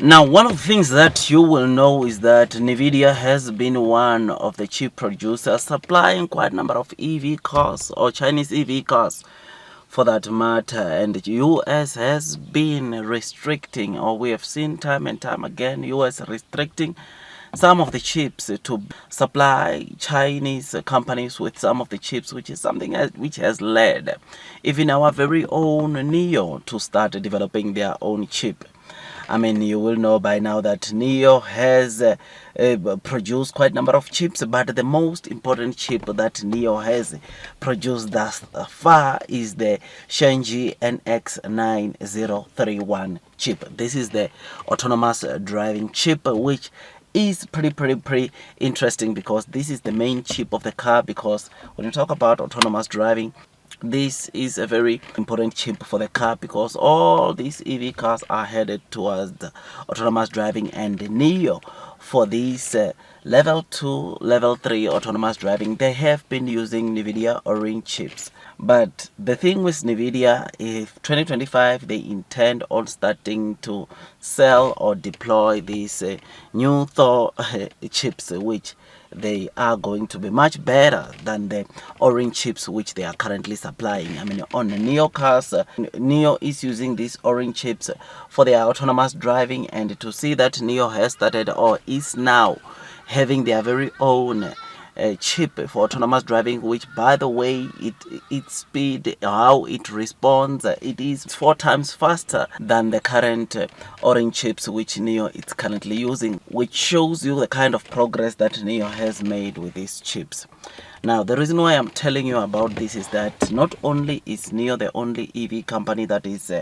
Now, one of the things that you will know is that Nvidia has been one of the chip producers supplying quite a number of EV cars, or Chinese EV cars for that matter, and the US has been restricting, or we have seen time and time again, US restricting some of the chips to supply Chinese companies with some of the chips, which is something which has led even our very own Nio to start developing their own chip. I mean, you will know by now that Nio has produced quite a number of chips, but the most important chip that Nio has produced thus far is the Shanghai NX9031 chip. This is the autonomous driving chip, which is pretty interesting because this is the main chip of the car. Because when you talk about autonomous driving, this is a very important chip for the car, because all these EV cars are headed towards the autonomous driving, and Nio for these level 2, level 3 autonomous driving, they have been using Nvidia Orin chips. But the thing with Nvidia, if 2025 they intend on starting to sell or deploy these new Thor chips, which they are going to be much better than the orange chips which they are currently supplying. I mean, on the Nio cars, Nio is using these orange chips for their autonomous driving, and to see that Nio has started or is now having their very own chip for autonomous driving, which, by the way, its speed, how it responds, it is 4 times faster than the current orange chips which Nio is currently using, which shows you the kind of progress that Nio has made with these chips. Now, the reason why I'm telling you about this is that not only is Nio the only EV company that is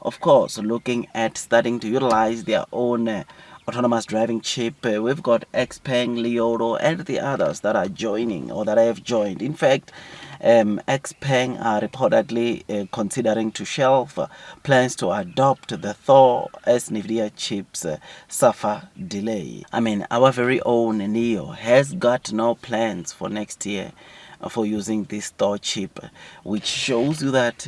of course looking at starting to utilize their own autonomous driving chip. We've got Xpeng, Nio, and the others that are joining, or that have joined. In fact, Xpeng are reportedly considering to shelve plans to adopt the Thor as Nvidia chips suffer delay. I mean, our very own Nio has got no plans for next year for using this Thor chip, which shows you that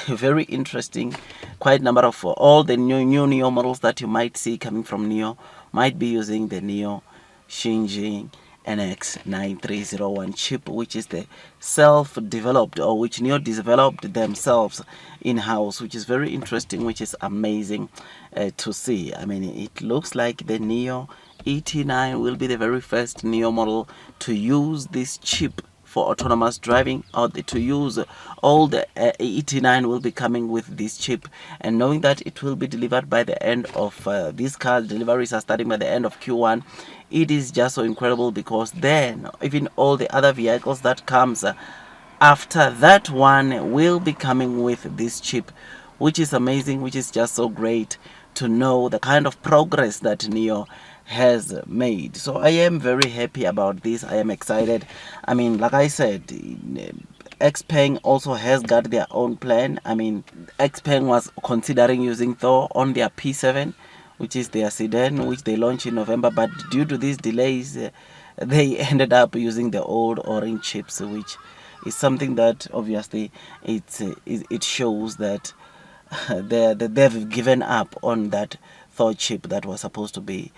very interesting. Quite a number of all the new Nio models that you might see coming from Nio might be using the Nio Shanghai NX9301 chip, which is the self-developed, or which Nio developed themselves in-house, which is very interesting, which is amazing to see. I mean, it looks like the Nio ET9 will be the very first Nio model to use this chip for autonomous driving, or to use all the ET9 will be coming with this chip. And knowing that it will be delivered by the end of these car deliveries are starting by the end of Q1, it is just so incredible, because then even all the other vehicles that comes after that one will be coming with this chip, which is amazing, which is just so great to know the kind of progress that Nio has made. So I am very happy about this. I am excited. I mean, like I said, Xpeng also has got their own plan. I mean, Xpeng was considering using Thor on their P7, which is their sedan, which they launched in November, but due to these delays, they ended up using the old orange chips, which is something that obviously it shows that they've given up on that Thor chip that was supposed to be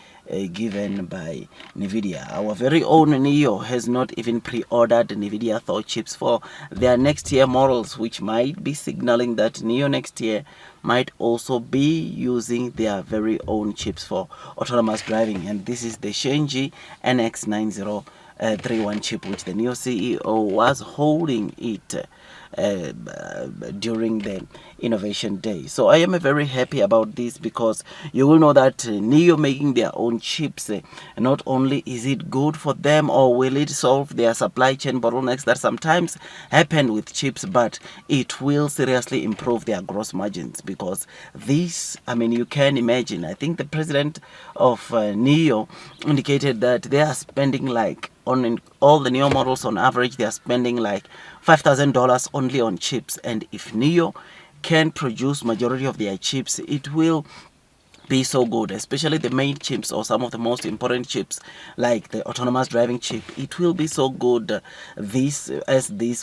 given by Nvidia. Our very own Nio has not even pre-ordered Nvidia Thor chips for their next year models, which might be signaling that Nio next year might also be using their very own chips for autonomous driving. And this is the Shanghai NX9031 chip, which the Nio CEO was holding it during the innovation day. So I am very happy about this, because you will know that Nio making their own chips, not only is it good for them, or will it solve their supply chain bottlenecks that sometimes happen with chips, but it will seriously improve their gross margins. Because this, I mean, you can imagine, I think the president of Nio indicated that they are spending like, on all the Nio models on average, they are spending like $5,000 only on chips. And if Nio can produce majority of their chips, it will be so good, especially the main chips or some of the most important chips like the autonomous driving chip. It will be so good, this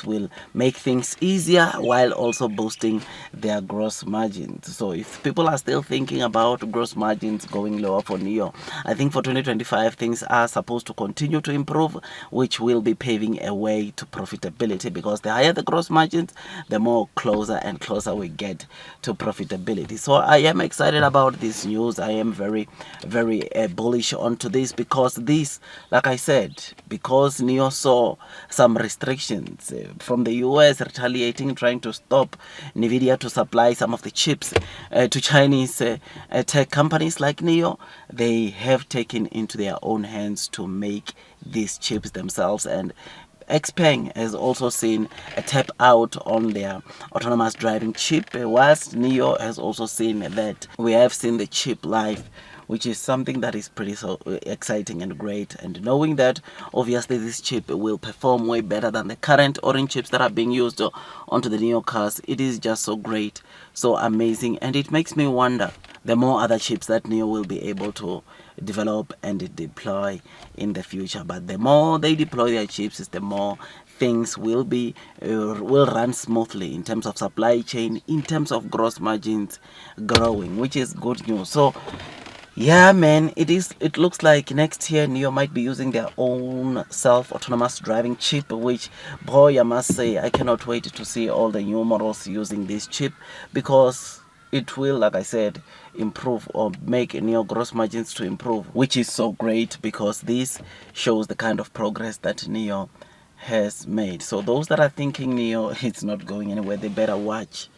will make things easier while also boosting their gross margins. So if people are still thinking about gross margins going lower for Nio, I think for 2025 things are supposed to continue to improve, which will be paving a way to profitability, because the higher the gross margins, the more closer and closer we get to profitability. So I am excited about this news. I am very bullish onto this, because this, like I said, because Nio saw some restrictions from the US retaliating, trying to stop Nvidia to supply some of the chips to Chinese tech companies like Nio. They have taken into their own hands to make these chips themselves, and Xpeng has also seen a tap out on their autonomous driving chip, whilst Nio has also seen that we have seen the chip live, which is something that is pretty so exciting and great. And knowing that obviously this chip will perform way better than the current orange chips that are being used onto the Nio cars, it is just so great, so amazing. And it makes me wonder the more other chips that Nio will be able to develop and deploy in the future. But the more they deploy their chips, the more things will run smoothly in terms of supply chain, in terms of gross margins growing, which is good news. So yeah, man, it looks like next year Nio might be using their own self-autonomous driving chip, which, boy, I must say, I cannot wait to see all the new models using this chip, because it will, like I said, improve or make Nio gross margins to improve, which is so great, because this shows the kind of progress that Nio has made. So those that are thinking Nio it's not going anywhere, they better watch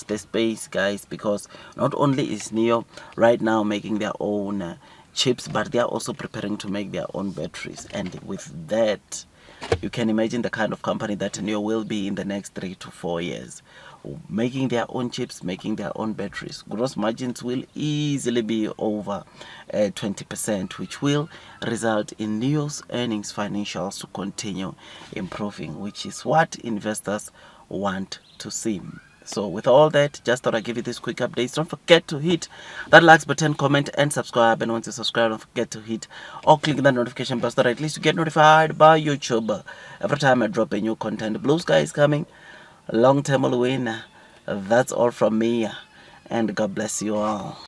the space, guys, because not only is Nio right now making their own chips, but they are also preparing to make their own batteries. And with that, you can imagine the kind of company that Nio will be in the next 3 to 4 years, making their own chips, making their own batteries. Gross margins will easily be over 20%, which will result in Nio's earnings financials to continue improving, which is what investors want to see. So with all that, just thought I'd give you this quick update. Don't forget to hit that like button, comment, and subscribe. And once you subscribe, don't forget to hit or click that notification bell so that at least you get notified by YouTube every time I drop a new content. Blue sky is coming. Long term will win. That's all from me. And God bless you all.